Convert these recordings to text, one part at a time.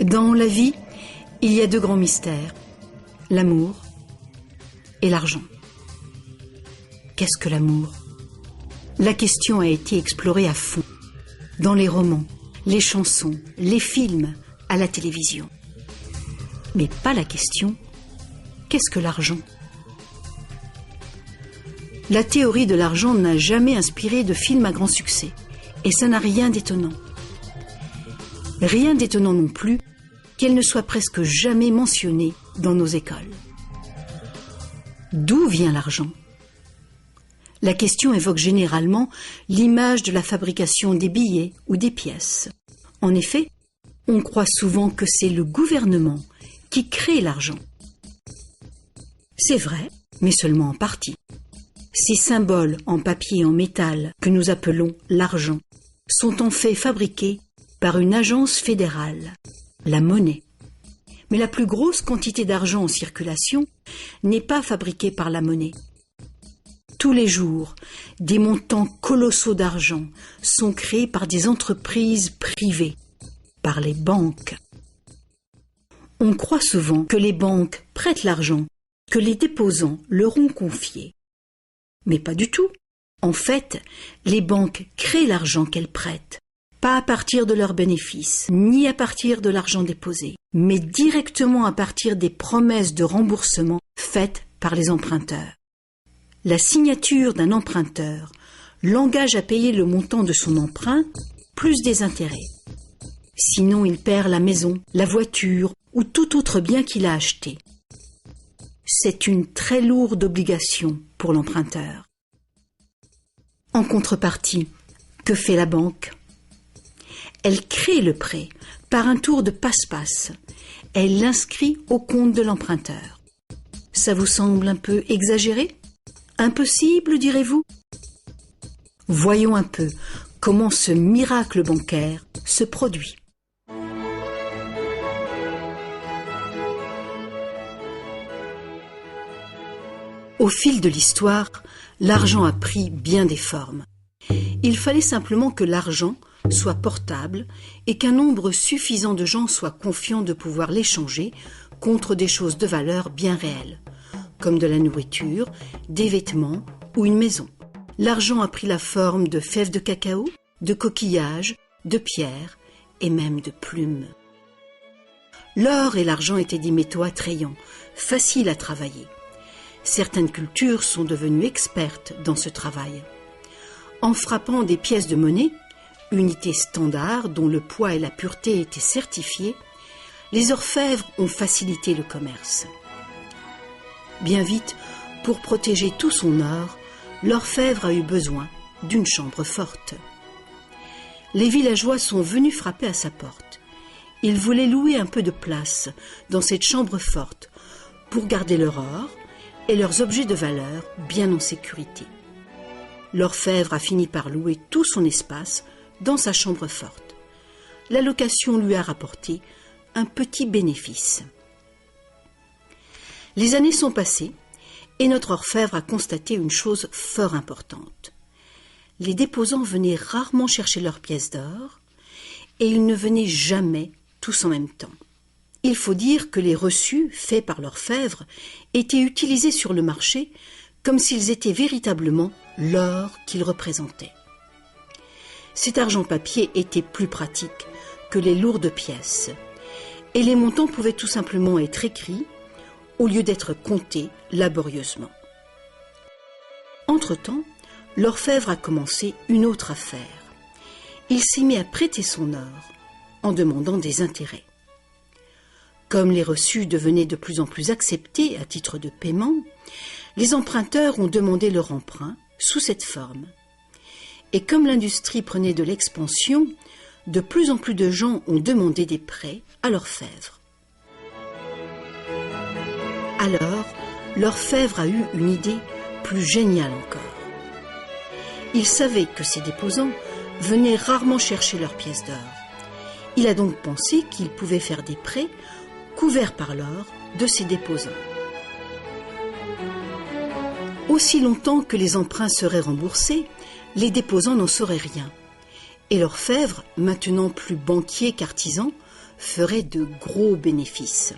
Dans la vie, il y a deux grands mystères, l'amour et l'argent. Qu'est-ce que l'amour? La question a été explorée à fond, dans les romans, les chansons, les films, à la télévision. Mais pas la question, qu'est-ce que l'argent? La théorie de l'argent n'a jamais inspiré de film à grand succès, et ça n'a rien d'étonnant. Rien d'étonnant non plus qu'elle ne soit presque jamais mentionnée dans nos écoles. D'où vient l'argent? La question évoque généralement l'image de la fabrication des billets ou des pièces. En effet, on croit souvent que c'est le gouvernement qui crée l'argent. C'est vrai, mais seulement en partie. Ces symboles en papier et en métal que nous appelons l'argent sont en fait fabriqués par une agence fédérale, la monnaie. Mais la plus grosse quantité d'argent en circulation n'est pas fabriquée par la monnaie. Tous les jours, des montants colossaux d'argent sont créés par des entreprises privées, par les banques. On croit souvent que les banques prêtent l'argent que les déposants leur ont confié. Mais pas du tout. En fait, les banques créent l'argent qu'elles prêtent, pas à partir de leurs bénéfices, ni à partir de l'argent déposé, mais directement à partir des promesses de remboursement faites par les emprunteurs. La signature d'un emprunteur l'engage à payer le montant de son emprunt plus des intérêts. Sinon, il perd la maison, la voiture ou tout autre bien qu'il a acheté. C'est une très lourde obligation pour l'emprunteur. En contrepartie, que fait la banque? Elle crée le prêt par un tour de passe-passe. Elle l'inscrit au compte de l'emprunteur. Ça vous semble un peu exagéré? Impossible, direz-vous? Voyons un peu comment ce miracle bancaire se produit. Au fil de l'histoire, l'argent a pris bien des formes. Il fallait simplement que l'argent soit portable et qu'un nombre suffisant de gens soient confiants de pouvoir l'échanger contre des choses de valeur bien réelles, comme de la nourriture, des vêtements ou une maison. L'argent a pris la forme de fèves de cacao, de coquillages, de pierres et même de plumes. L'or et l'argent étaient des métaux attrayants, faciles à travailler. Certaines cultures sont devenues expertes dans ce travail. En frappant des pièces de monnaie, unité standard dont le poids et la pureté étaient certifiés, les orfèvres ont facilité le commerce. Bien vite, pour protéger tout son or, l'orfèvre a eu besoin d'une chambre forte. Les villageois sont venus frapper à sa porte. Ils voulaient louer un peu de place dans cette chambre forte pour garder leur or et leurs objets de valeur bien en sécurité. L'orfèvre a fini par louer tout son espace dans sa chambre forte. La location lui a rapporté un petit bénéfice. Les années sont passées et notre orfèvre a constaté une chose fort importante. Les déposants venaient rarement chercher leurs pièces d'or et ils ne venaient jamais tous en même temps. Il faut dire que les reçus faits par l'orfèvre étaient utilisés sur le marché comme s'ils étaient véritablement l'or qu'ils représentaient. Cet argent papier était plus pratique que les lourdes pièces et les montants pouvaient tout simplement être écrits au lieu d'être comptés laborieusement. Entre-temps, l'orfèvre a commencé une autre affaire. Il s'est mis à prêter son or en demandant des intérêts. Comme les reçus devenaient de plus en plus acceptés à titre de paiement, les emprunteurs ont demandé leur emprunt sous cette forme. Et comme l'industrie prenait de l'expansion, de plus en plus de gens ont demandé des prêts à l'orfèvre. Alors, l'orfèvre a eu une idée plus géniale encore. Il savait que ces déposants venaient rarement chercher leurs pièces d'or. Il a donc pensé qu'il pouvait faire des prêts couverts par l'or de ces déposants. Aussi longtemps que les emprunts seraient remboursés, les déposants n'en sauraient rien. Et l'orfèvre, maintenant plus banquier qu'artisan, feraient de gros bénéfices.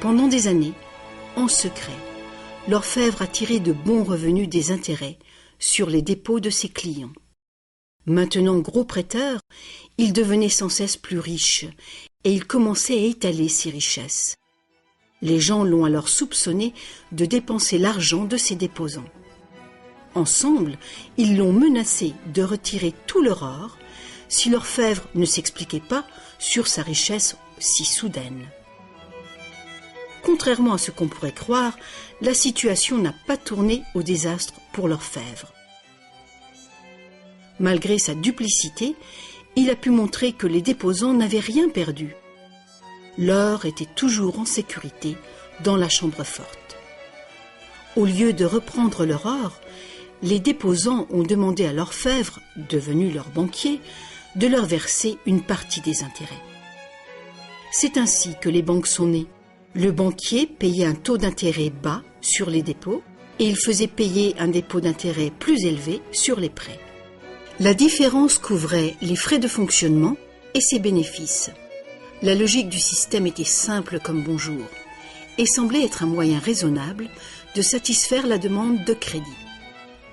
Pendant des années, en secret, l'orfèvre a tiré de bons revenus des intérêts sur les dépôts de ses clients. Maintenant gros prêteur, il devenait sans cesse plus riche et il commençait à étaler ses richesses. Les gens l'ont alors soupçonné de dépenser l'argent de ses déposants. Ensemble, ils l'ont menacé de retirer tout leur or si l'orfèvre ne s'expliquait pas sur sa richesse si soudaine. Contrairement à ce qu'on pourrait croire, la situation n'a pas tourné au désastre pour l'orfèvre. Malgré sa duplicité, il a pu montrer que les déposants n'avaient rien perdu. L'or était toujours en sécurité dans la chambre forte. Au lieu de reprendre leur or, les déposants ont demandé à l'orfèvre, devenu leur banquier, de leur verser une partie des intérêts. C'est ainsi que les banques sont nées. Le banquier payait un taux d'intérêt bas sur les dépôts et il faisait payer un dépôt d'intérêt plus élevé sur les prêts. La différence couvrait les frais de fonctionnement et ses bénéfices. La logique du système était simple comme bonjour et semblait être un moyen raisonnable de satisfaire la demande de crédit.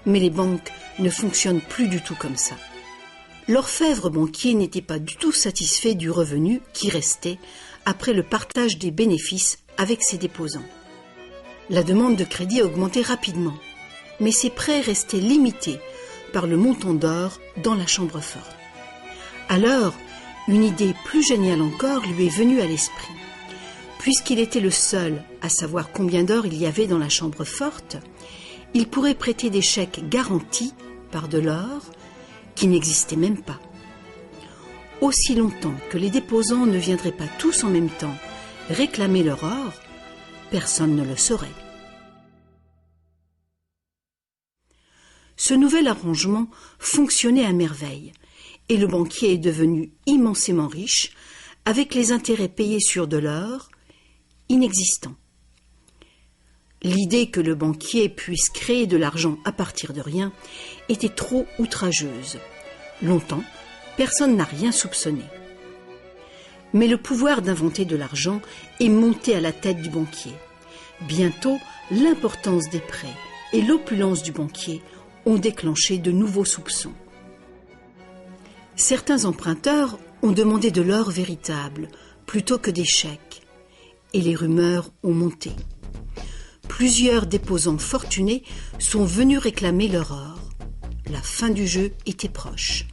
Mais les banques ne fonctionnent plus du tout comme ça. L'orfèvre banquier n'était pas du tout satisfait du revenu qui restait après le partage des bénéfices avec ses déposants. La demande de crédit a augmenté rapidement, mais ses prêts restaient limités par le montant d'or dans la chambre forte. Alors, une idée plus géniale encore lui est venue à l'esprit. Puisqu'il était le seul à savoir combien d'or il y avait dans la chambre forte, il pourrait prêter des chèques garantis par de l'or qui n'existait même pas. Aussi longtemps que les déposants ne viendraient pas tous en même temps réclamer leur or, personne ne le saurait. Ce nouvel arrangement fonctionnait à merveille et le banquier est devenu immensément riche avec les intérêts payés sur de l'or inexistant. L'idée que le banquier puisse créer de l'argent à partir de rien était trop outrageuse. Longtemps, personne n'a rien soupçonné. Mais le pouvoir d'inventer de l'argent est monté à la tête du banquier. Bientôt, l'importance des prêts et l'opulence du banquier ont déclenché de nouveaux soupçons. Certains emprunteurs ont demandé de l'or véritable plutôt que des chèques, et les rumeurs ont monté. Plusieurs déposants fortunés sont venus réclamer leur or. La fin du jeu était proche.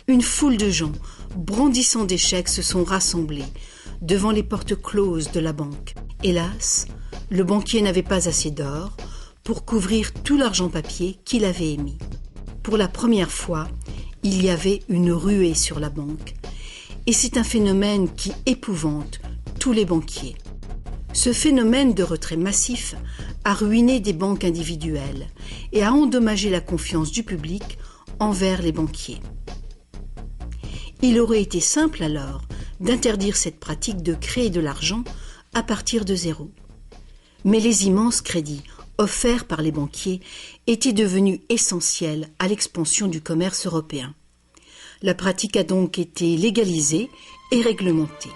Une foule de gens, brandissant des chèques, se sont rassemblés devant les portes closes de la banque. Hélas, le banquier n'avait pas assez d'or pour couvrir tout l'argent papier qu'il avait émis. Pour la première fois, il y avait une ruée sur la banque. Et c'est un phénomène qui épouvante tous les banquiers. Ce phénomène de retrait massif a ruiné des banques individuelles et a endommagé la confiance du public envers les banquiers. Il aurait été simple alors d'interdire cette pratique de créer de l'argent à partir de zéro. Mais les immenses crédits offerts par les banquiers étaient devenus essentiels à l'expansion du commerce européen. La pratique a donc été légalisée et réglementée.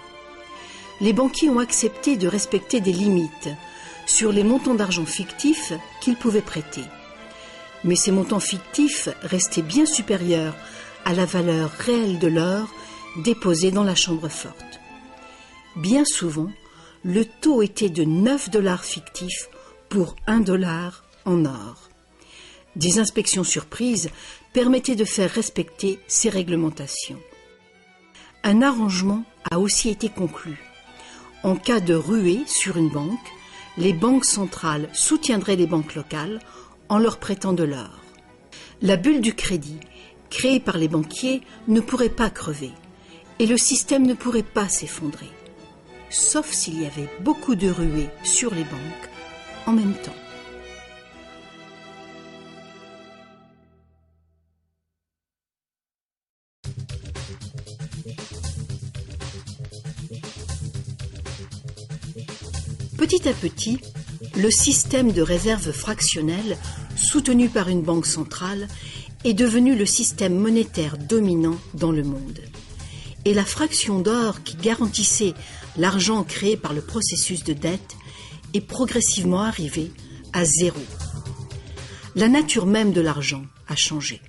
Les banquiers ont accepté de respecter des limites sur les montants d'argent fictifs qu'ils pouvaient prêter. Mais ces montants fictifs restaient bien supérieurs à la valeur réelle de l'or déposé dans la chambre forte. Bien souvent, le taux était de 9 $ fictifs pour 1 $ en or. Des inspections surprises permettaient de faire respecter ces réglementations. Un arrangement a aussi été conclu. En cas de ruée sur une banque, les banques centrales soutiendraient les banques locales en leur prêtant de l'or. La bulle du crédit, créée par les banquiers, ne pourrait pas crever et le système ne pourrait pas s'effondrer, sauf s'il y avait beaucoup de ruées sur les banques en même temps. Petit à petit, le système de réserve fractionnelle, soutenu par une banque centrale, est devenu le système monétaire dominant dans le monde. Et la fraction d'or qui garantissait l'argent créé par le processus de dette est progressivement arrivée à zéro. La nature même de l'argent a changé.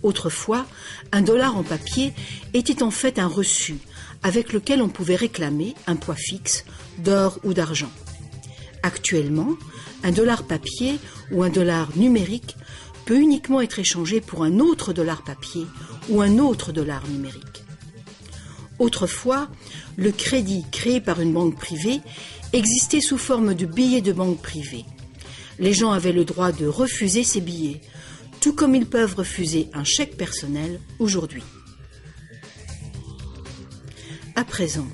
Autrefois, un dollar en papier était en fait un reçu avec lequel on pouvait réclamer un poids fixe d'or ou d'argent. Actuellement, un dollar papier ou un dollar numérique peut uniquement être échangé pour un autre dollar papier ou un autre dollar numérique. Autrefois, le crédit créé par une banque privée existait sous forme de billets de banque privée. Les gens avaient le droit de refuser ces billets, tout comme ils peuvent refuser un chèque personnel aujourd'hui. À présent,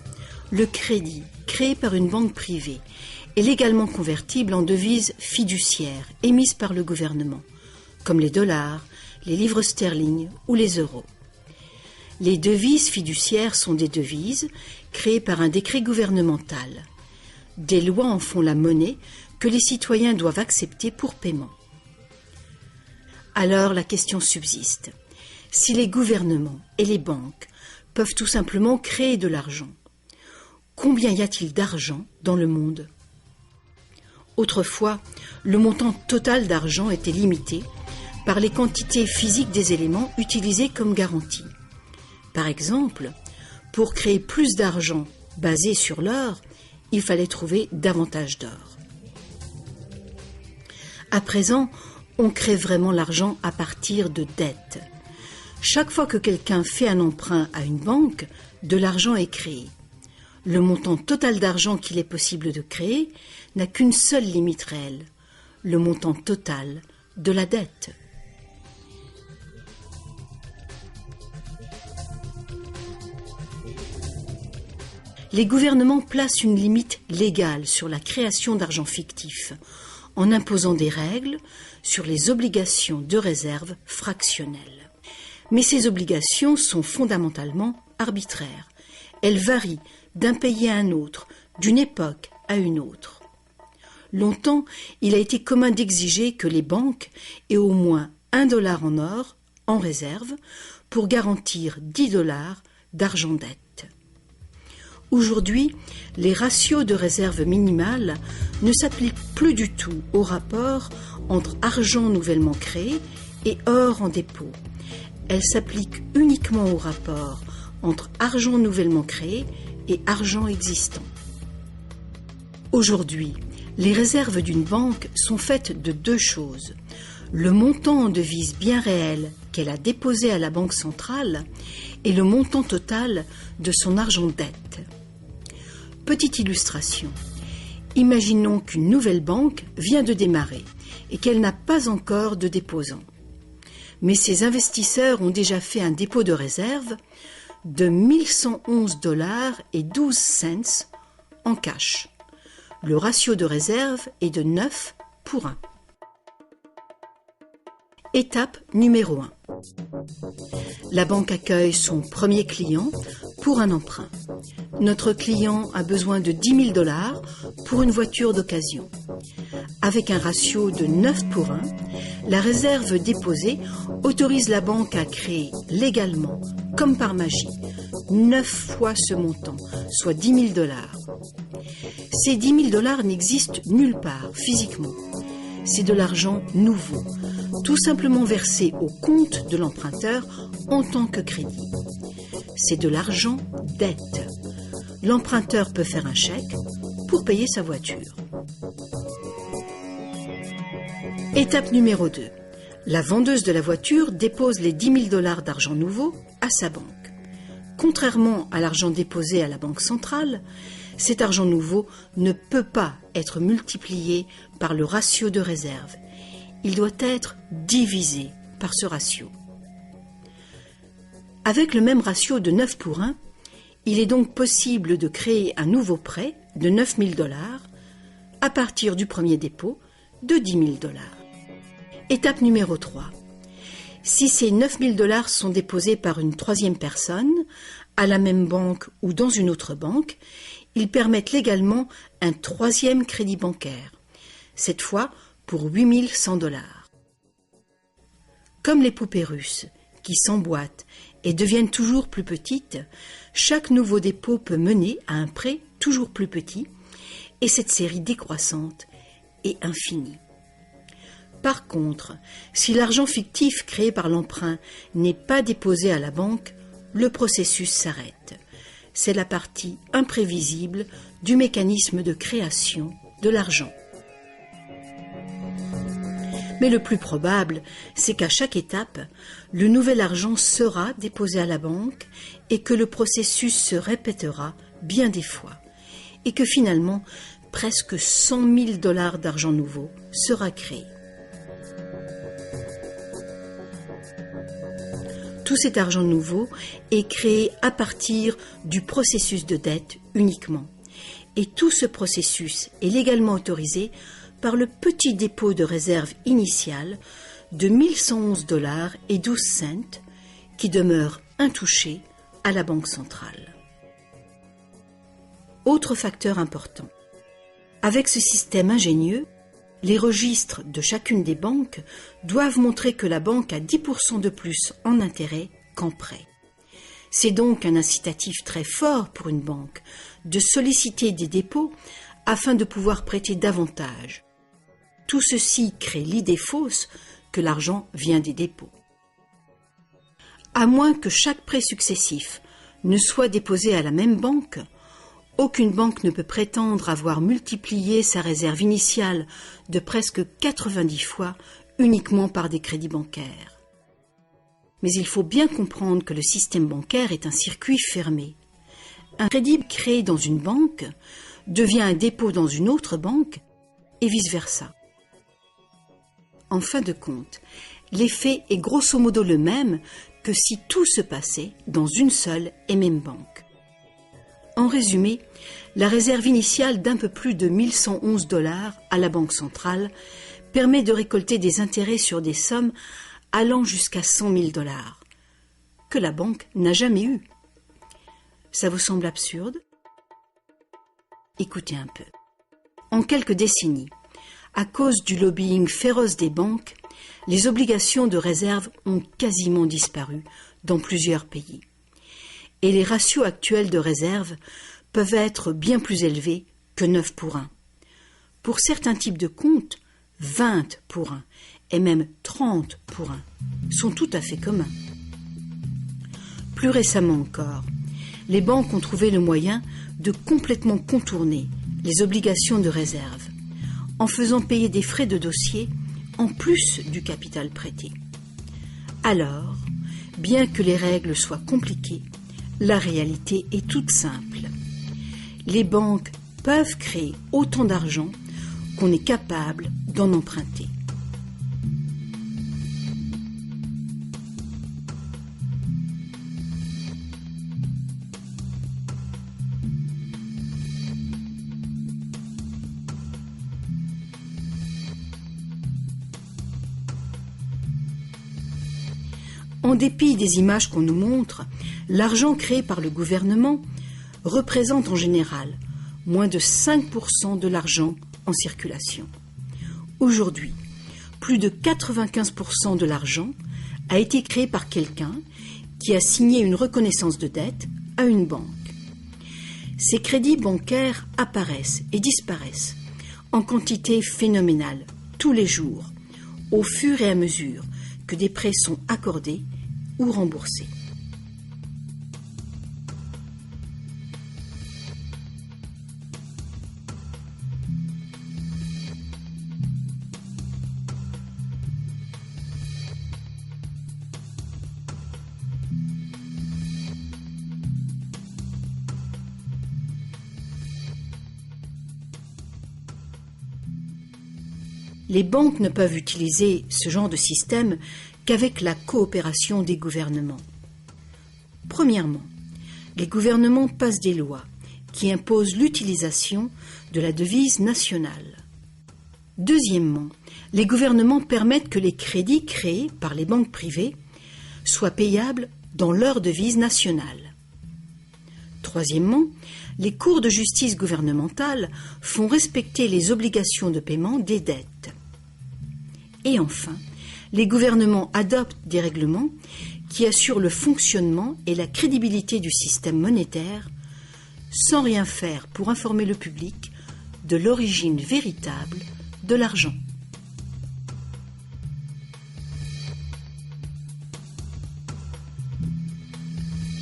le crédit créé par une banque privée est légalement convertible en devises fiduciaires émises par le gouvernement, comme les dollars, les livres sterling ou les euros. Les devises fiduciaires sont des devises créées par un décret gouvernemental. Des lois en font la monnaie que les citoyens doivent accepter pour paiement. Alors la question subsiste. Si les gouvernements et les banques peuvent tout simplement créer de l'argent, combien y a-t-il d'argent dans le monde ? Autrefois, le montant total d'argent était limité par les quantités physiques des éléments utilisés comme garantie. Par exemple, pour créer plus d'argent basé sur l'or, il fallait trouver davantage d'or. À présent, on crée vraiment l'argent à partir de dettes. Chaque fois que quelqu'un fait un emprunt à une banque, de l'argent est créé. Le montant total d'argent qu'il est possible de créer n'a qu'une seule limite réelle, le montant total de la dette. Les gouvernements placent une limite légale sur la création d'argent fictif, en imposant des règles sur les obligations de réserve fractionnelles. Mais ces obligations sont fondamentalement arbitraires. Elles varient d'un pays à un autre, d'une époque à une autre. Longtemps, il a été commun d'exiger que les banques aient au moins $1 en or en réserve pour garantir $10 d'argent dette. Aujourd'hui, les ratios de réserve minimale ne s'appliquent plus du tout au rapport entre argent nouvellement créé et or en dépôt. Elles s'appliquent uniquement au rapport entre argent nouvellement créé et argent existant. Aujourd'hui, les réserves d'une banque sont faites de deux choses. Le montant en devises bien réelles qu'elle a déposé à la banque centrale et le montant total de son argent dette. Petite illustration. Imaginons qu'une nouvelle banque vient de démarrer et qu'elle n'a pas encore de déposants. Mais ses investisseurs ont déjà fait un dépôt de réserve de $1111,12 en cash. Le ratio de réserve est de 9 pour 1. Étape numéro 1. La banque accueille son premier client pour un emprunt. Notre client a besoin de $10 000 pour une voiture d'occasion. Avec un ratio de 9 pour 1, la réserve déposée autorise la banque à créer légalement, comme par magie, 9 fois ce montant, soit $10 000. Ces $10 000 n'existent nulle part physiquement. C'est de l'argent nouveau, tout simplement versé au compte de l'emprunteur en tant que crédit. C'est de l'argent dette. L'emprunteur peut faire un chèque pour payer sa voiture. Étape numéro 2. La vendeuse de la voiture dépose les $10 000 d'argent nouveau à sa banque. Contrairement à l'argent déposé à la banque centrale, cet argent nouveau ne peut pas être multiplié par le ratio de réserve. Il doit être divisé par ce ratio. Avec le même ratio de 9 pour 1, il est donc possible de créer un nouveau prêt de $9 000 à partir du premier dépôt de $10 000. Étape numéro 3. Si ces $9 000 sont déposés par une troisième personne, à la même banque ou dans une autre banque, ils permettent légalement un troisième crédit bancaire, cette fois pour $8 100. Comme les poupées russes, qui s'emboîtent et deviennent toujours plus petites, chaque nouveau dépôt peut mener à un prêt toujours plus petit, et cette série décroissante est infinie. Par contre, si l'argent fictif créé par l'emprunt n'est pas déposé à la banque, le processus s'arrête. C'est la partie imprévisible du mécanisme de création de l'argent. Mais le plus probable, c'est qu'à chaque étape, le nouvel argent sera déposé à la banque et que le processus se répétera bien des fois et que finalement, presque 100 000 $ d'argent nouveau sera créé. Tout cet argent nouveau est créé à partir du processus de dette uniquement. Et tout ce processus est légalement autorisé par le petit dépôt de réserve initial de 1111 $ et 12 cents qui demeure intouché à la Banque centrale. Autre facteur important. Avec ce système ingénieux, les registres de chacune des banques doivent montrer que la banque a 10% de plus en intérêt qu'en prêt. C'est donc un incitatif très fort pour une banque de solliciter des dépôts afin de pouvoir prêter davantage. Tout ceci crée l'idée fausse que l'argent vient des dépôts. À moins que chaque prêt successif ne soit déposé à la même banque, aucune banque ne peut prétendre avoir multiplié sa réserve initiale de presque 90 fois uniquement par des crédits bancaires. Mais il faut bien comprendre que le système bancaire est un circuit fermé. Un crédit créé dans une banque devient un dépôt dans une autre banque et vice-versa. En fin de compte, l'effet est grosso modo le même que si tout se passait dans une seule et même banque. En résumé, la réserve initiale d'un peu plus de 1111 $ à la Banque centrale permet de récolter des intérêts sur des sommes allant jusqu'à 100 000 $ que la banque n'a jamais eu. Ça vous semble absurde? Écoutez un peu. En quelques décennies, à cause du lobbying féroce des banques, les obligations de réserve ont quasiment disparu dans plusieurs pays. Et les ratios actuels de réserve peuvent être bien plus élevés que 9 pour 1. Pour certains types de comptes, 20 pour 1 et même 30 pour 1 sont tout à fait communs. Plus récemment encore, les banques ont trouvé le moyen de complètement contourner les obligations de réserve en faisant payer des frais de dossier en plus du capital prêté. Alors, bien que les règles soient compliquées, la réalité est toute simple. Les banques peuvent créer autant d'argent qu'on est capable d'en emprunter. En dépit des images qu'on nous montre, l'argent créé par le gouvernement représente en général moins de 5% de l'argent en circulation. Aujourd'hui, plus de 95% de l'argent a été créé par quelqu'un qui a signé une reconnaissance de dette à une banque. Ces crédits bancaires apparaissent et disparaissent en quantité phénoménale tous les jours, au fur et à mesure que des prêts sont accordés ou remboursés. Les banques ne peuvent utiliser ce genre de système qu'avec la coopération des gouvernements. Premièrement, les gouvernements passent des lois qui imposent l'utilisation de la devise nationale. Deuxièmement, les gouvernements permettent que les crédits créés par les banques privées soient payables dans leur devise nationale. Troisièmement, les cours de justice gouvernementales font respecter les obligations de paiement des dettes. Et enfin, les gouvernements adoptent des règlements qui assurent le fonctionnement et la crédibilité du système monétaire sans rien faire pour informer le public de l'origine véritable de l'argent.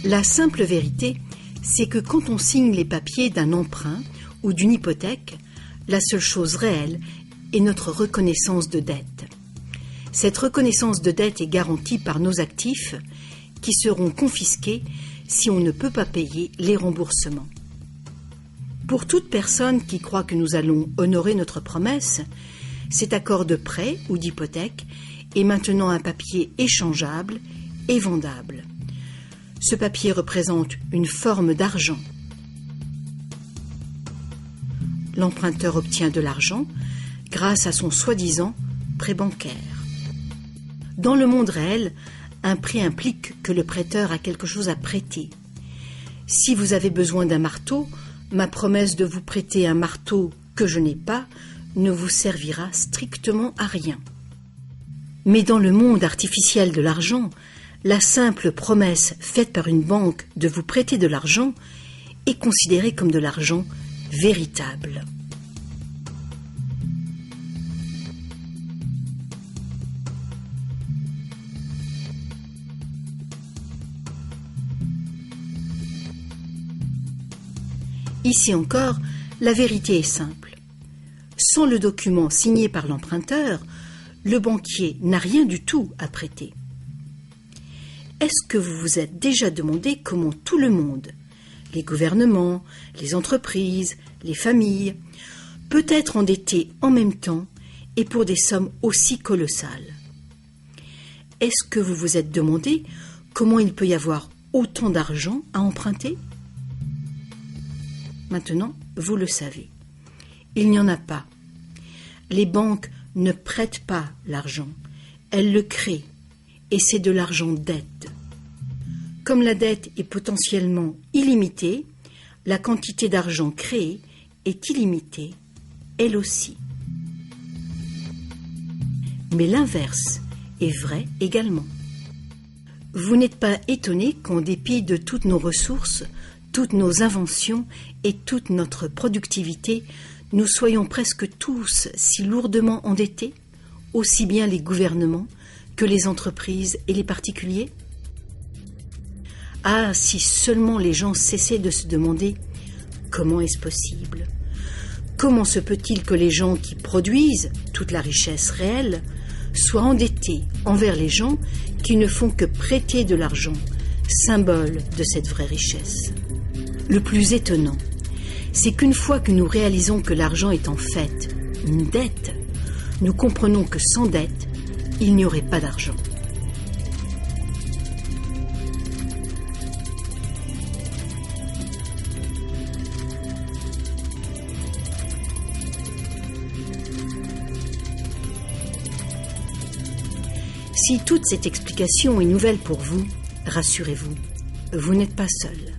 La simple vérité, c'est que quand on signe les papiers d'un emprunt ou d'une hypothèque, la seule chose réelle est notre reconnaissance de dette. Cette reconnaissance de dette est garantie par nos actifs qui seront confisqués si on ne peut pas payer les remboursements. Pour toute personne qui croit que nous allons honorer notre promesse, cet accord de prêt ou d'hypothèque est maintenant un papier échangeable et vendable. Ce papier représente une forme d'argent. L'emprunteur obtient de l'argent grâce à son soi-disant prêt bancaire. Dans le monde réel, un prêt implique que le prêteur a quelque chose à prêter. Si vous avez besoin d'un marteau, ma promesse de vous prêter un marteau que je n'ai pas ne vous servira strictement à rien. Mais dans le monde artificiel de l'argent, la simple promesse faite par une banque de vous prêter de l'argent est considérée comme de l'argent véritable. Ici encore, la vérité est simple. Sans le document signé par l'emprunteur, le banquier n'a rien du tout à prêter. Est-ce que vous vous êtes déjà demandé comment tout le monde, les gouvernements, les entreprises, les familles, peut être endetté en même temps et pour des sommes aussi colossales? Est-ce que vous vous êtes demandé comment il peut y avoir autant d'argent à emprunter? Maintenant, vous le savez. Il n'y en a pas. Les banques ne prêtent pas l'argent, elles le créent, et c'est de l'argent dette. Comme la dette est potentiellement illimitée, la quantité d'argent créée est illimitée, elle aussi. Mais l'inverse est vrai également. Vous n'êtes pas étonné qu'en dépit de toutes nos ressources, toutes nos inventions et toute notre productivité, nous soyons presque tous si lourdement endettés, aussi bien les gouvernements que les entreprises et les particuliers? Ah, si seulement les gens cessaient de se demander comment est-ce possible? Comment se peut-il que les gens qui produisent toute la richesse réelle soient endettés envers les gens qui ne font que prêter de l'argent, symbole de cette vraie richesse? Le plus étonnant, c'est qu'une fois que nous réalisons que l'argent est en fait une dette, nous comprenons que sans dette, il n'y aurait pas d'argent. Si toute cette explication est nouvelle pour vous, rassurez-vous, vous n'êtes pas seul.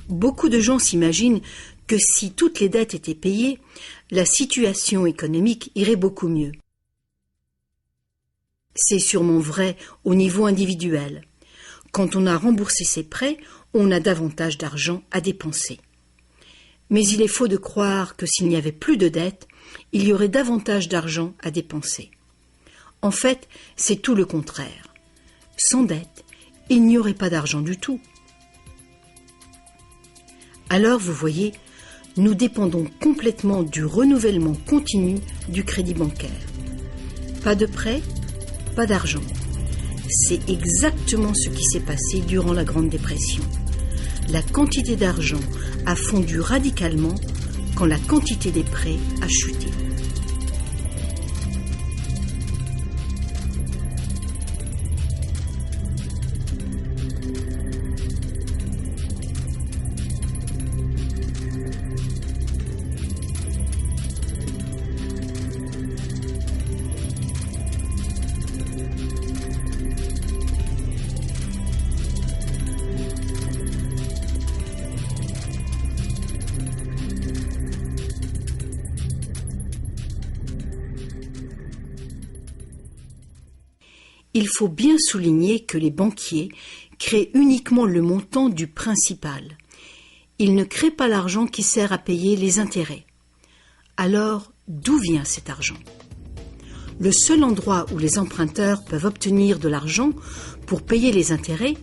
Beaucoup de gens s'imaginent que si toutes les dettes étaient payées, la situation économique irait beaucoup mieux. C'est sûrement vrai au niveau individuel. Quand on a remboursé ses prêts, on a davantage d'argent à dépenser. Mais il est faux de croire que s'il n'y avait plus de dettes, il y aurait davantage d'argent à dépenser. En fait, c'est tout le contraire. Sans dette, il n'y aurait pas d'argent du tout. Alors, vous voyez, nous dépendons complètement du renouvellement continu du crédit bancaire. Pas de prêt, pas d'argent. C'est exactement ce qui s'est passé durant la Grande Dépression. La quantité d'argent a fondu radicalement quand la quantité des prêts a chuté. Il faut bien souligner que les banquiers créent uniquement le montant du principal. Ils ne créent pas l'argent qui sert à payer les intérêts. Alors, d'où vient cet argent ? Le seul endroit où les emprunteurs peuvent obtenir de l'argent pour payer les intérêts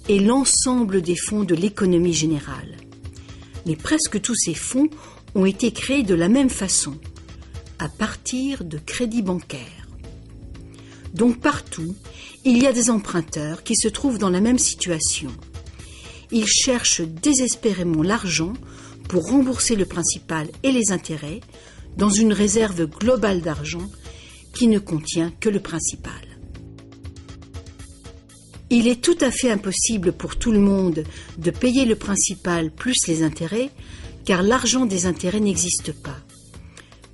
est l'ensemble des fonds de l'économie générale. Mais presque tous ces fonds ont été créés de la même façon, à partir de crédits bancaires. Donc partout, il y a des emprunteurs qui se trouvent dans la même situation. Ils cherchent désespérément l'argent pour rembourser le principal et les intérêts dans une réserve globale d'argent qui ne contient que le principal. Il est tout à fait impossible pour tout le monde de payer le principal plus les intérêts, car l'argent des intérêts n'existe pas.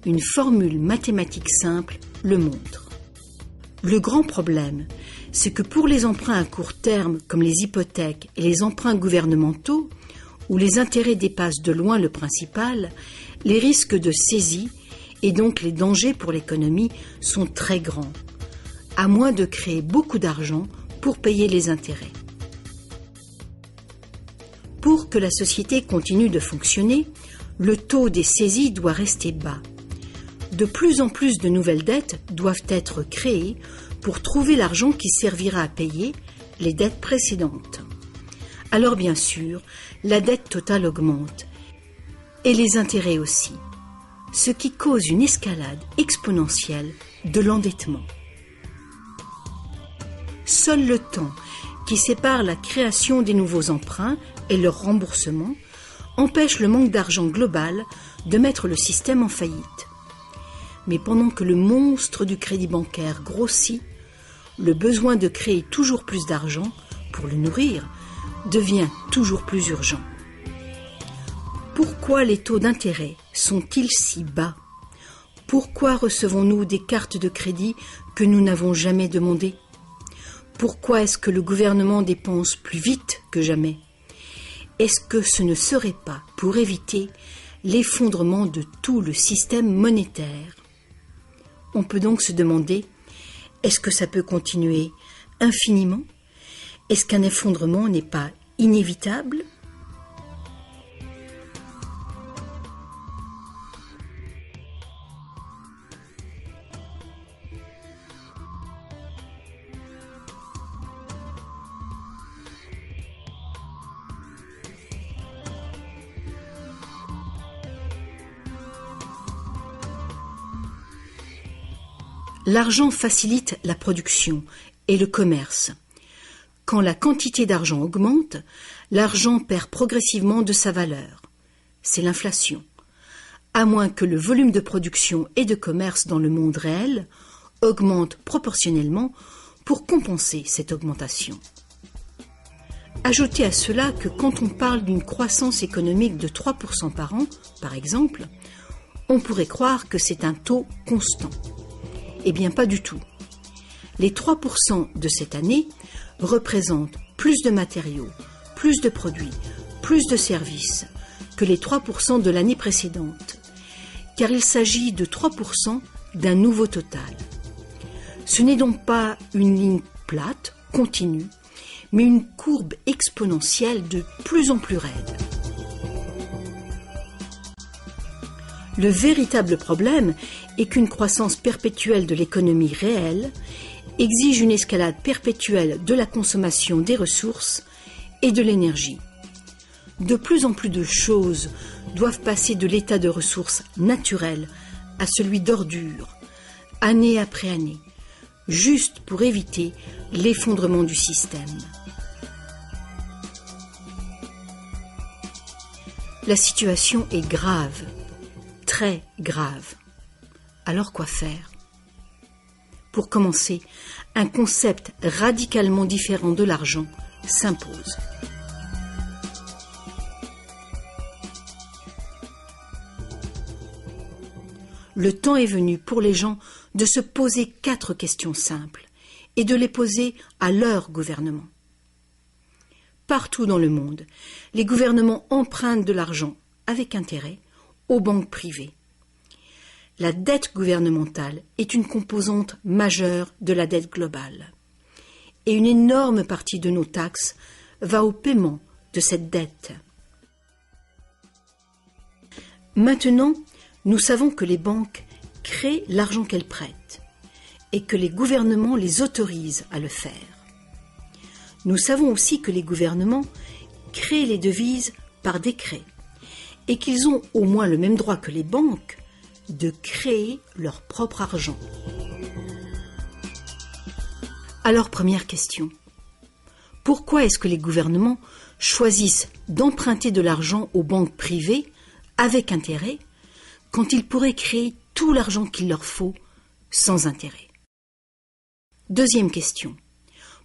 Une formule mathématique simple le montre. Le grand problème, c'est que pour les emprunts à court terme, comme les hypothèques et les emprunts gouvernementaux, où les intérêts dépassent de loin le principal, les risques de saisie et donc les dangers pour l'économie sont très grands, à moins de créer beaucoup d'argent pour payer les intérêts. Pour que la société continue de fonctionner, le taux des saisies doit rester bas. De plus en plus de nouvelles dettes doivent être créées pour trouver l'argent qui servira à payer les dettes précédentes. Alors bien sûr, la dette totale augmente, et les intérêts aussi, ce qui cause une escalade exponentielle de l'endettement. Seul le temps qui sépare la création des nouveaux emprunts et leur remboursement empêche le manque d'argent global de mettre le système en faillite. Mais pendant que le monstre du crédit bancaire grossit, le besoin de créer toujours plus d'argent pour le nourrir devient toujours plus urgent. Pourquoi les taux d'intérêt sont-ils si bas ? Pourquoi recevons-nous des cartes de crédit que nous n'avons jamais demandées ? Pourquoi est-ce que le gouvernement dépense plus vite que jamais ? Est-ce que ce ne serait pas pour éviter l'effondrement de tout le système monétaire ? On peut donc se demander, est-ce que ça peut continuer infiniment ? Est-ce qu'un effondrement n'est pas inévitable ? L'argent facilite la production et le commerce. Quand la quantité d'argent augmente, l'argent perd progressivement de sa valeur. C'est l'inflation. À moins que le volume de production et de commerce dans le monde réel augmente proportionnellement pour compenser cette augmentation. Ajoutez à cela que quand on parle d'une croissance économique de 3% par an, par exemple, on pourrait croire que c'est un taux constant. Eh bien, pas du tout. Les 3% de cette année représentent plus de matériaux, plus de produits, plus de services que les 3% de l'année précédente, car il s'agit de 3% d'un nouveau total. Ce n'est donc pas une ligne plate, continue, mais une courbe exponentielle de plus en plus raide. Le véritable problème est qu'une croissance perpétuelle de l'économie réelle exige une escalade perpétuelle de la consommation des ressources et de l'énergie. De plus en plus de choses doivent passer de l'état de ressources naturelles à celui d'ordures, année après année, juste pour éviter l'effondrement du système. La situation est grave, très grave. Alors quoi faire ? Pour commencer, un concept radicalement différent de l'argent s'impose. Le temps est venu pour les gens de se poser 4 questions simples et de les poser à leur gouvernement. Partout dans le monde, les gouvernements empruntent de l'argent avec intérêt aux banques privées. La dette gouvernementale est une composante majeure de la dette globale. et une énorme partie de nos taxes va au paiement de cette dette. Maintenant, nous savons que les banques créent l'argent qu'elles prêtent et que les gouvernements les autorisent à le faire. Nous savons aussi que les gouvernements créent les devises par décret et qu'ils ont au moins le même droit que les banques de créer leur propre argent. Alors, première question. Pourquoi est-ce que les gouvernements choisissent d'emprunter de l'argent aux banques privées avec intérêt quand ils pourraient créer tout l'argent qu'il leur faut sans intérêt? Deuxième question.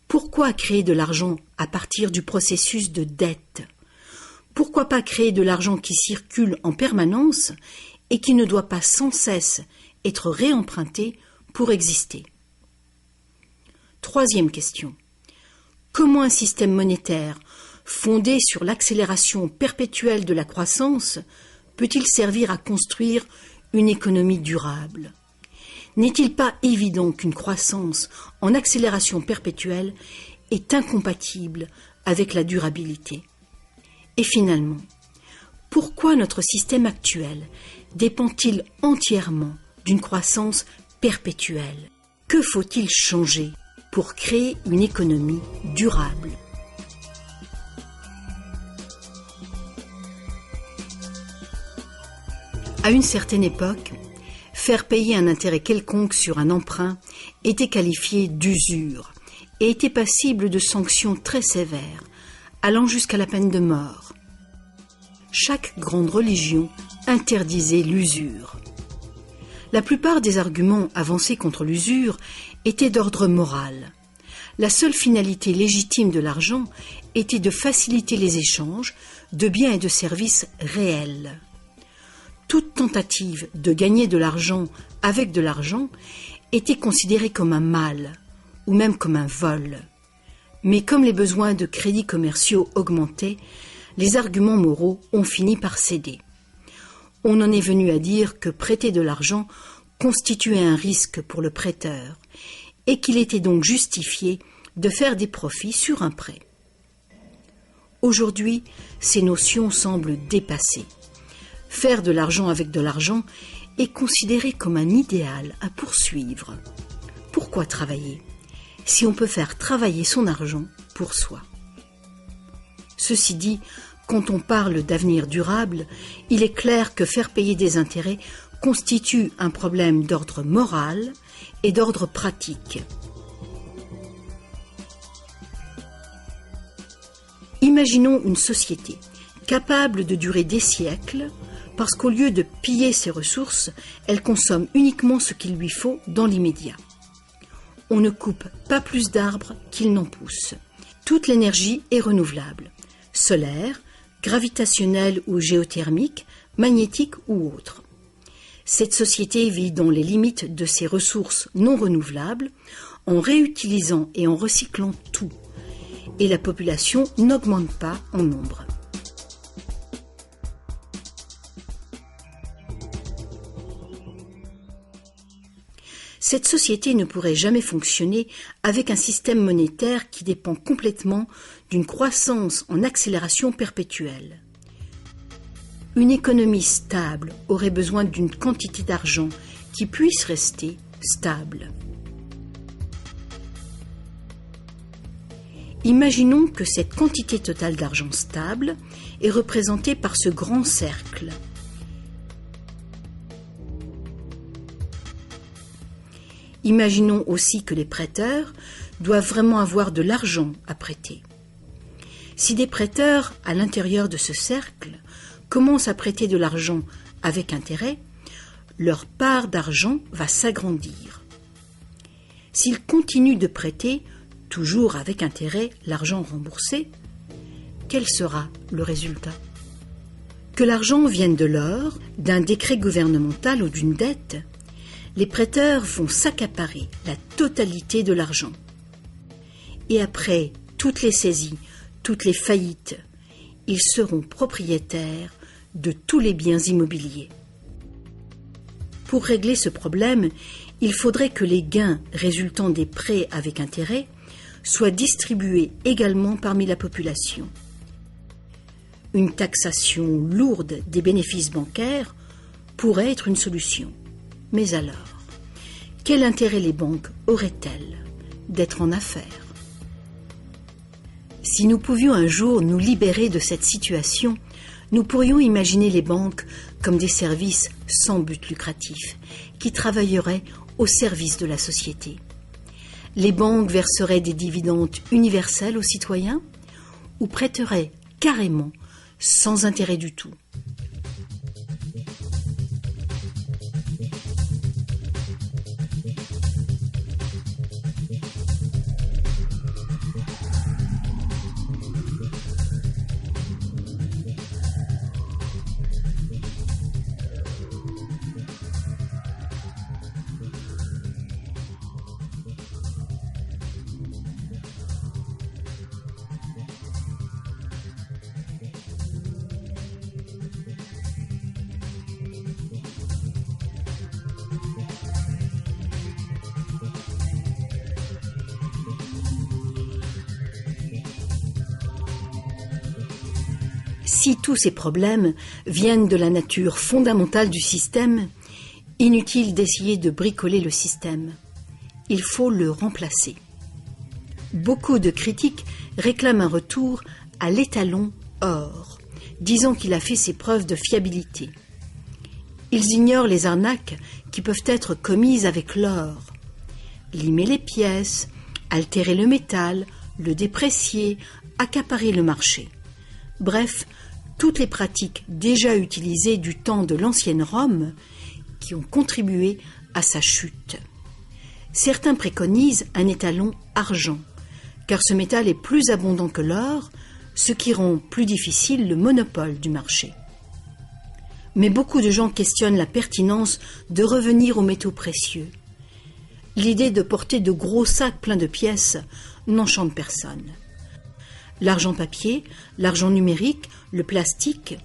Pourquoi créer de l'argent à partir du processus de dette? Pourquoi pas créer de l'argent qui circule en permanence et qui ne doit pas sans cesse être réemprunté pour exister? Troisième question. Comment un système monétaire fondé sur l'accélération perpétuelle de la croissance peut-il servir à construire une économie durable? N'est-il pas évident qu'une croissance en accélération perpétuelle est incompatible avec la durabilité? Et finalement, pourquoi notre système actuel dépend-il entièrement d'une croissance perpétuelle? Que faut-il changer pour créer une économie durable? À une certaine époque, faire payer un intérêt quelconque sur un emprunt était qualifié d'usure et était passible de sanctions très sévères, allant jusqu'à la peine de mort. Chaque grande religion interdisait l'usure. La plupart des arguments avancés contre l'usure étaient d'ordre moral. La seule finalité légitime de l'argent était de faciliter les échanges de biens et de services réels. Toute tentative de gagner de l'argent avec de l'argent était considérée comme un mal, ou même comme un vol. Mais comme les besoins de crédits commerciaux augmentaient, les arguments moraux ont fini par céder. On en est venu à dire que prêter de l'argent constituait un risque pour le prêteur, et qu'il était donc justifié de faire des profits sur un prêt. Aujourd'hui, ces notions semblent dépassées. Faire de l'argent avec de l'argent est considéré comme un idéal à poursuivre. Pourquoi travailler si on peut faire travailler son argent pour soi? Ceci dit, quand on parle d'avenir durable, il est clair que faire payer des intérêts constitue un problème d'ordre moral et d'ordre pratique. Imaginons une société capable de durer des siècles parce qu'au lieu de piller ses ressources, elle consomme uniquement ce qu'il lui faut dans l'immédiat. On ne coupe pas plus d'arbres qu'il n'en pousse. Toute l'énergie est renouvelable, solaire, gravitationnelle ou géothermique, magnétique ou autre. Cette société vit dans les limites de ses ressources non renouvelables, en réutilisant et en recyclant tout. Et la population n'augmente pas en nombre. Cette société ne pourrait jamais fonctionner avec un système monétaire qui dépend complètement d'une croissance en accélération perpétuelle. Une économie stable aurait besoin d'une quantité d'argent qui puisse rester stable. Imaginons que cette quantité totale d'argent stable est représentée par ce grand cercle. Imaginons aussi que les prêteurs doivent vraiment avoir de l'argent à prêter. Si des prêteurs, à l'intérieur de ce cercle, commencent à prêter de l'argent avec intérêt, leur part d'argent va s'agrandir. S'ils continuent de prêter, toujours avec intérêt, l'argent remboursé, quel sera le résultat? Que l'argent vienne de l'or, d'un décret gouvernemental ou d'une dette, les prêteurs vont s'accaparer la totalité de l'argent. Et après toutes les saisies, toutes les faillites, ils seront propriétaires de tous les biens immobiliers. Pour régler ce problème, il faudrait que les gains résultant des prêts avec intérêt soit distribuée également parmi la population. Une taxation lourde des bénéfices bancaires pourrait être une solution. Mais alors, quel intérêt les banques auraient-elles d'être en affaires? Si nous pouvions un jour nous libérer de cette situation, nous pourrions imaginer les banques comme des services sans but lucratif, qui travailleraient au service de la société. Les banques verseraient des dividendes universels aux citoyens ou prêteraient carrément sans intérêt du tout. Si tous ces problèmes viennent de la nature fondamentale du système, inutile d'essayer de bricoler le système. Il faut le remplacer. Beaucoup de critiques réclament un retour à l'étalon or, disant qu'il a fait ses preuves de fiabilité. Ils ignorent les arnaques qui peuvent être commises avec l'or. Limer les pièces, altérer le métal, le déprécier, accaparer le marché. Bref, toutes les pratiques déjà utilisées du temps de l'ancienne Rome qui ont contribué à sa chute. Certains préconisent un étalon argent, car ce métal est plus abondant que l'or, ce qui rend plus difficile le monopole du marché. Mais beaucoup de gens questionnent la pertinence de revenir aux métaux précieux. L'idée de porter de gros sacs pleins de pièces n'enchante personne. L'argent papier, l'argent numérique, le plastique,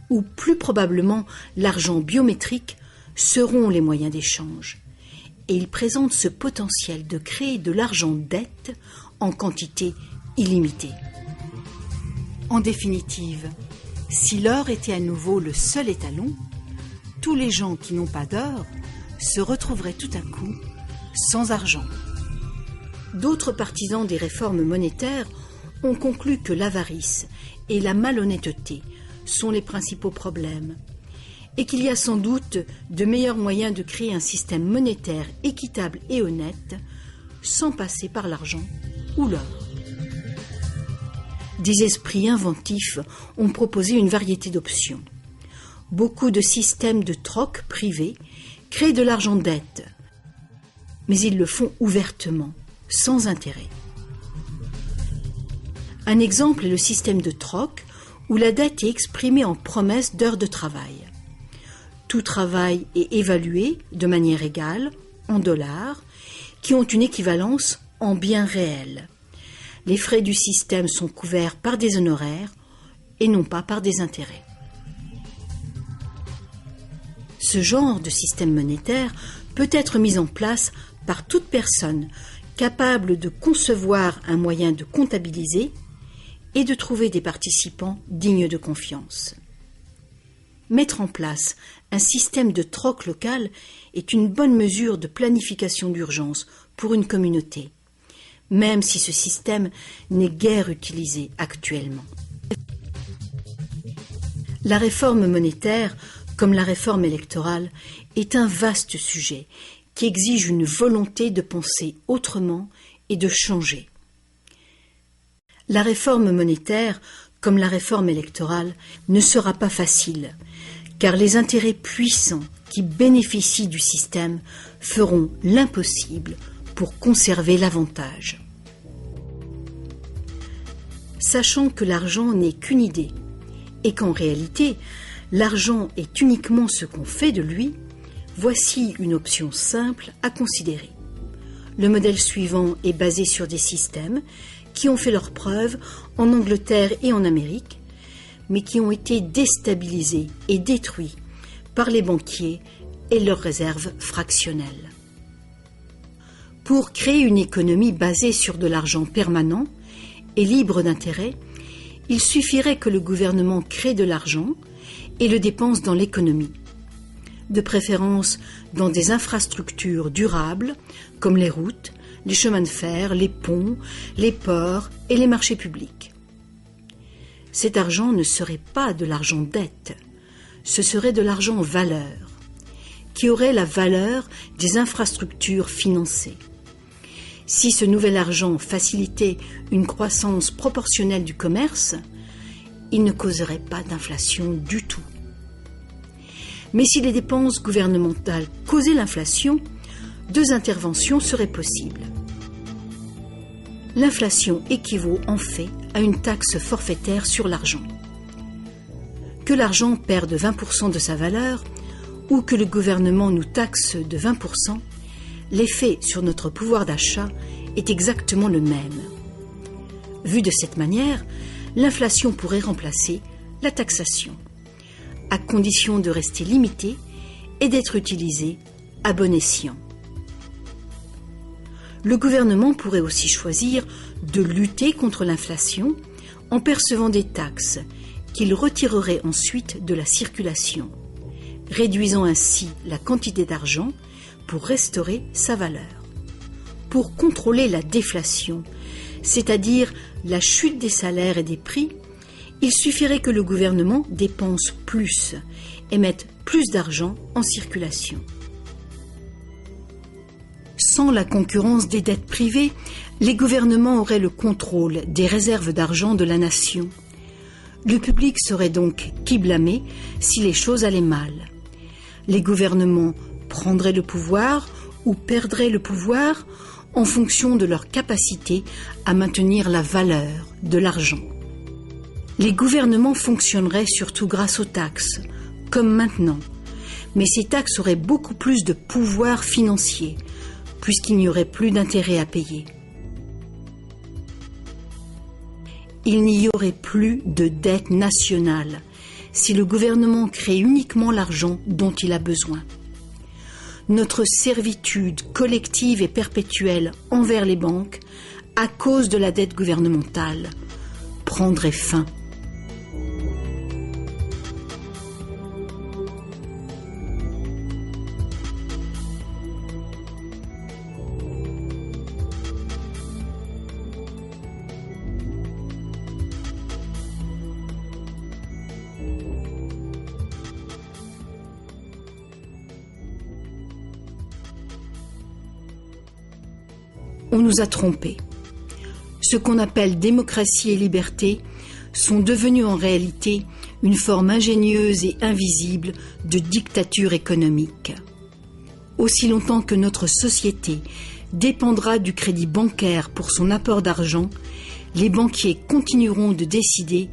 ou plus probablement l'argent biométrique, seront les moyens d'échange. Et ils présentent ce potentiel de créer de l'argent dette en quantité illimitée. En définitive, si l'or était à nouveau le seul étalon, tous les gens qui n'ont pas d'or se retrouveraient tout à coup sans argent. D'autres partisans des réformes monétaires ont conclu que l'avarice et la malhonnêteté sont les principaux problèmes et qu'il y a sans doute de meilleurs moyens de créer un système monétaire équitable et honnête sans passer par l'argent ou l'or. Des esprits inventifs ont proposé une variété d'options. Beaucoup de systèmes de troc privés créent de l'argent dette, mais ils le font ouvertement, sans intérêt. Un exemple est le système de troc où la dette est exprimée en promesse d'heures de travail. Tout travail est évalué de manière égale, en dollars, qui ont une équivalence en biens réels. Les frais du système sont couverts par des honoraires et non pas par des intérêts. Ce genre de système monétaire peut être mis en place par toute personne capable de concevoir un moyen de comptabiliser et de trouver des participants dignes de confiance. Mettre en place un système de troc local est une bonne mesure de planification d'urgence pour une communauté, même si ce système n'est guère utilisé actuellement. La réforme monétaire, comme la réforme électorale, est un vaste sujet qui exige une volonté de penser autrement et de changer. La réforme monétaire, comme la réforme électorale, ne sera pas facile, car les intérêts puissants qui bénéficient du système feront l'impossible pour conserver l'avantage. Sachant que l'argent n'est qu'une idée, et qu'en réalité, l'argent est uniquement ce qu'on fait de lui, voici une option simple à considérer. Le modèle suivant est basé sur des systèmes qui ont fait leurs preuves en Angleterre et en Amérique, mais qui ont été déstabilisés et détruits par les banquiers et leurs réserves fractionnelles. Pour créer une économie basée sur de l'argent permanent et libre d'intérêt, il suffirait que le gouvernement crée de l'argent et le dépense dans l'économie, de préférence dans des infrastructures durables comme les routes, les chemins de fer, les ponts, les ports et les marchés publics. Cet argent ne serait pas de l'argent dette, ce serait de l'argent valeur, qui aurait la valeur des infrastructures financées. Si ce nouvel argent facilitait une croissance proportionnelle du commerce, il ne causerait pas d'inflation du tout. Mais si les dépenses gouvernementales causaient l'inflation, deux interventions seraient possibles. L'inflation équivaut en fait à une taxe forfaitaire sur l'argent. Que l'argent perde 20% de sa valeur ou que le gouvernement nous taxe de 20%, l'effet sur notre pouvoir d'achat est exactement le même. Vu de cette manière, l'inflation pourrait remplacer la taxation, à condition de rester limitée et d'être utilisée à bon escient. Le gouvernement pourrait aussi choisir de lutter contre l'inflation en percevant des taxes qu'il retirerait ensuite de la circulation, réduisant ainsi la quantité d'argent pour restaurer sa valeur. Pour contrôler la déflation, c'est-à-dire la chute des salaires et des prix, il suffirait que le gouvernement dépense plus et mette plus d'argent en circulation. Sans la concurrence des dettes privées, les gouvernements auraient le contrôle des réserves d'argent de la nation. Le public serait donc qui blâmer si les choses allaient mal. Les gouvernements prendraient le pouvoir ou perdraient le pouvoir en fonction de leur capacité à maintenir la valeur de l'argent. Les gouvernements fonctionneraient surtout grâce aux taxes, comme maintenant, mais ces taxes auraient beaucoup plus de pouvoir financier, puisqu'il n'y aurait plus d'intérêt à payer. Il n'y aurait plus de dette nationale si le gouvernement crée uniquement l'argent dont il a besoin. Notre servitude collective et perpétuelle envers les banques, à cause de la dette gouvernementale, prendrait fin. On nous a trompés. Ce qu'on appelle démocratie et liberté sont devenus en réalité une forme ingénieuse et invisible de dictature économique. Aussi longtemps que notre société dépendra du crédit bancaire pour son apport d'argent, les banquiers continueront de décider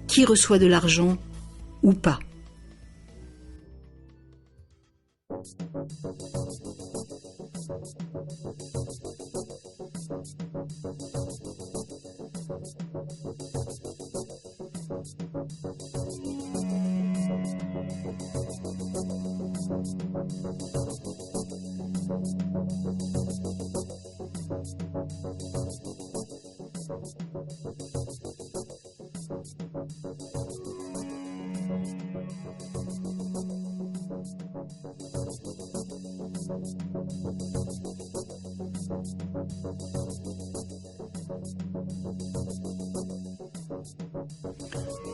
qui reçoit de l'argent ou pas.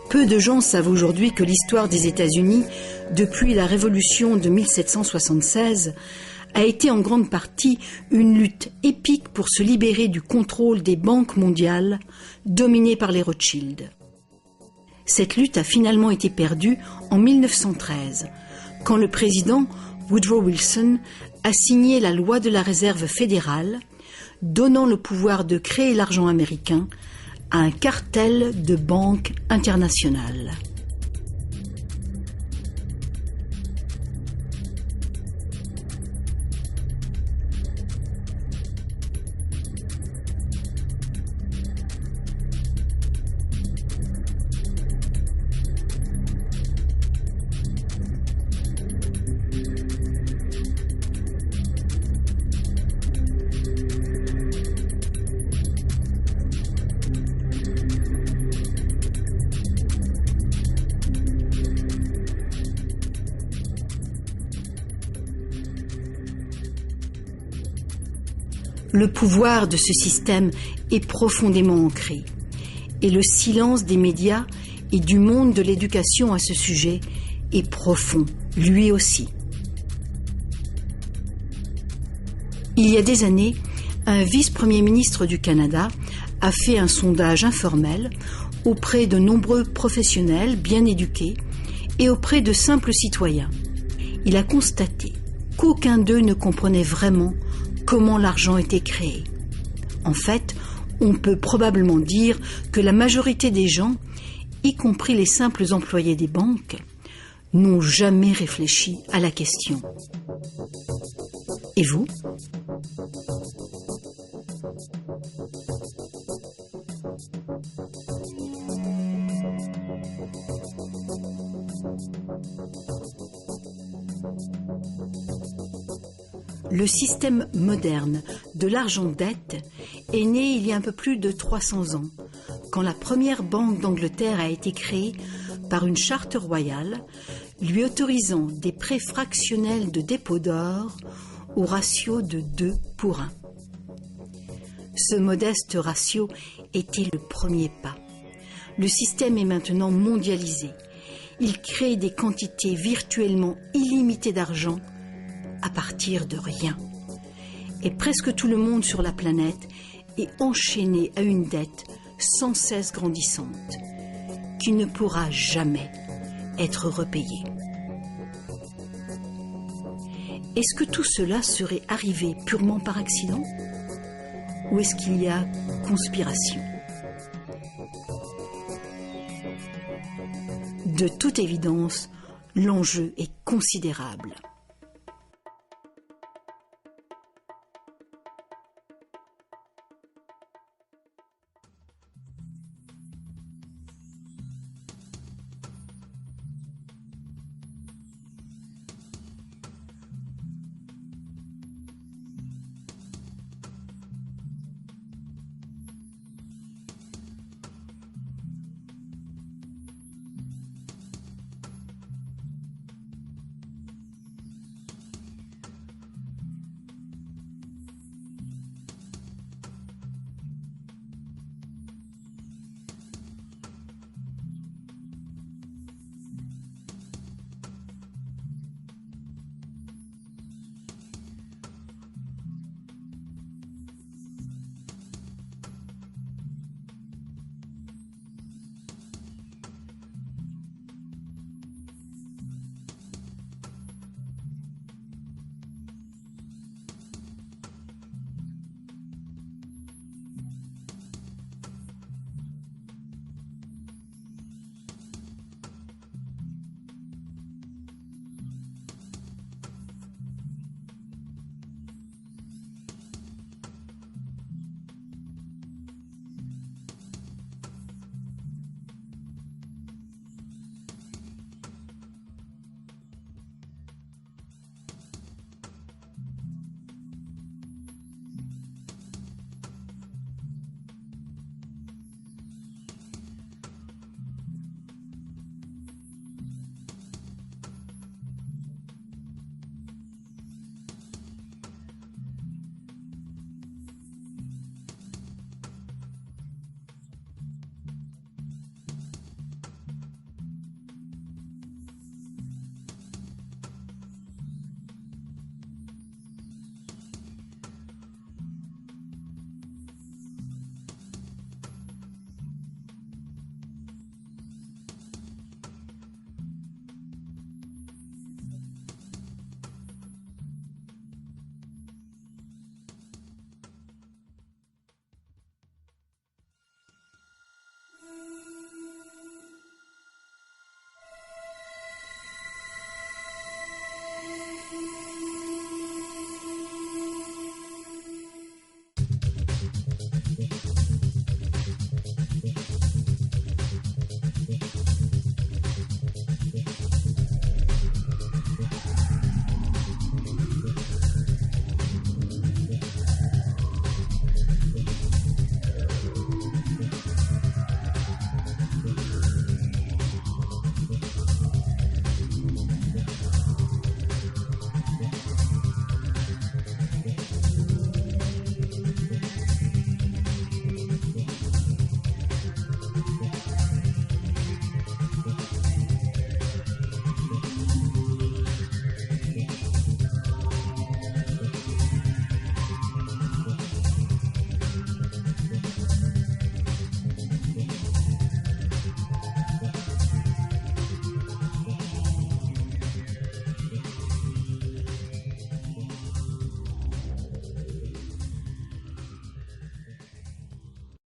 Peu de gens savent aujourd'hui que l'histoire des États-Unis, depuis la Révolution de 1776, a été en grande partie une lutte épique pour se libérer du contrôle des banques mondiales dominées par les Rothschild. Cette lutte a finalement été perdue en 1913, quand le président Woodrow Wilson a signé la loi de la Réserve fédérale, donnant le pouvoir de créer l'argent américain à un cartel de banques internationales. Le pouvoir de ce système est profondément ancré et le silence des médias et du monde de l'éducation à ce sujet est profond, lui aussi. Il y a des années, un vice-premier ministre du Canada a fait un sondage informel auprès de nombreux professionnels bien éduqués et auprès de simples citoyens. Il a constaté qu'aucun d'eux ne comprenait vraiment comment l'argent était créé. En fait, on peut probablement dire que la majorité des gens, y compris les simples employés des banques, n'ont jamais réfléchi à la question. Et vous ? Le système moderne de l'argent-dette est né il y a un peu plus de 300 ans, quand la première banque d'Angleterre a été créée par une charte royale lui autorisant des prêts fractionnels de dépôt d'or au ratio de 2 pour 1. Ce modeste ratio était le premier pas. Le système est maintenant mondialisé. Il crée des quantités virtuellement illimitées d'argent à partir de rien. Et presque tout le monde sur la planète est enchaîné à une dette sans cesse grandissante, qui ne pourra jamais être repayée. Est-ce que tout cela serait arrivé purement par accident ? Ou est-ce qu'il y a conspiration ? De toute évidence, l'enjeu est considérable.